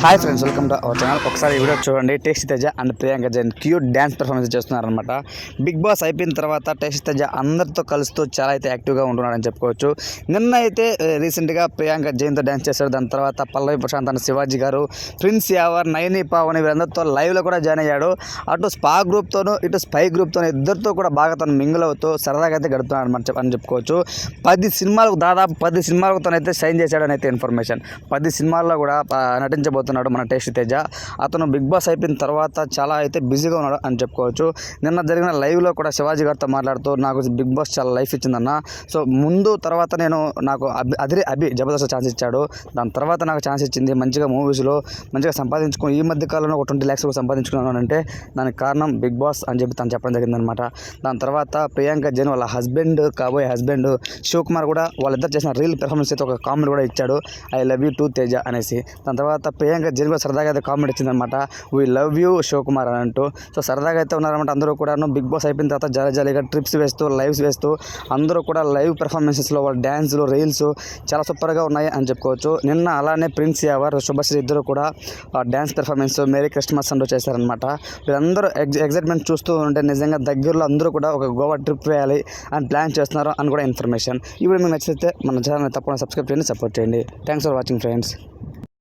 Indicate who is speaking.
Speaker 1: Hi friends, welcome to our channel. ఒకసారి ఈ video చూడండి. Tasty Teja and Priyanka Jain cute dance performance చేస్తున్నారనమాట. బిగ్ బాస్ అయిపోయిన తర్వాత టేస్టీ తేజ అందరితో కలుస్తూ చాలా అయితే యాక్టివ్గా ఉంటున్నాడని చెప్పుకోవచ్చు. నిన్న అయితే రీసెంట్గా ప్రియాంక జైన్తో డ్యాన్స్ చేశాడు. దాని తర్వాత పల్లవి ప్రశాంత్ అన్న శివాజీ గారు, ప్రిన్స్ యావర్, నయని పావని వీరందరితో లైవ్లో కూడా జాయిన్ అయ్యాడు. అటు స్పా గ్రూప్తోనూ ఇటు స్పై గ్రూప్తోనూ ఇద్దరితో కూడా బాగా తను మింగిల్ అవుతూ సరదాగా అయితే గడుపుతున్నాడు అనమాట అని చెప్పుకోవచ్చు. 10 సినిమాలకు దాదాపు 10 సినిమాలకు తనైతే సైన్ చేశాడని అయితే ఇన్ఫర్మేషన్. 10 సినిమాల్లో కూడా నటించబోతున్నాడు మన టేస్టీ తేజ. అతను బిగ్ బాస్ అయిపోయిన తర్వాత చాలా అయితే బిజీగా ఉన్నాడు అని చెప్పుకోవచ్చు. నిన్న జరిగిన లైవ్లో కూడా శివాజీ గారితో మాట్లాడుతూ నాకు బిగ్ బాస్ చాలా లైఫ్ ఇచ్చిందన్న. సో ముందు తర్వాత నాకు అభి జబర్దస్త్ ఛాన్స్ ఇచ్చాడు. దాని తర్వాత నాకు ఛాన్స్ ఇచ్చింది. మంచిగా మూవీస్లో మంచిగా సంపాదించుకుని ఈ మధ్య కాలంలో ఒక 20 lakhs సంపాదించుకున్నాను అంటే దానికి కారణం బిగ్ బాస్ అని చెప్పి తను చెప్పడం జరిగిందనమాట. దాని తర్వాత ప్రియాంక జైన్ వాళ్ళ కాబోయే హస్బెండ్ శివకుమార్ కూడా వాళ్ళిద్దరు చేసిన రీల్ పెర్ఫార్మెన్స్ అయితే ఒక కామెంట్ కూడా ఇచ్చాడు, I love you too Teja అనేసి. దాని తర్వాత ప్రియాంక జైన్ కూడా సరదాగా అయితే కామెంట్ ఇచ్చిందనమాట, వీ లవ్ యూ శివకుమార్ అని అంటూ. సో సరదాగా అయితే ఉన్నారనమాట అందరూ కూడా. బిగ్ బాస్ అయిపోయిన తర్వాత జాలీగా ట్రిప్స్ వేస్తూ లైవ్స్ వేస్తూ అందరూ కూడా లైవ్ పెర్ఫార్మెన్సెస్లో వాళ్ళ డ్యాన్స్లు రీల్స్ చాలా సూపర్గా ఉన్నాయి అని చెప్పుకోవచ్చు. నిన్న అలానే ప్రిన్స్ యావర్, శుభశ్రీ ఇద్దరు కూడా డ్యాన్స్ పెర్ఫార్మెన్స్ మేరీ క్రిస్మస్ అంటూ చేశారనమాట. వీళ్ళందరూ ఎగ్జైట్మెంట్ చూస్తూ ఉంటే నిజంగా దగ్గరలో అందరూ కూడా ఒక గోవా ట్రిప్ వేయాలి అని ప్లాన్ చేస్తున్నారు అని కూడా ఇన్ఫర్మేషన్. ఈ వీడియో మీకు నచ్చితే మన ఛానల్ తప్పకుండా సబ్స్క్రైబ్ చేయండి, సపోర్ట్ చేయండి. Thanks for watching friends.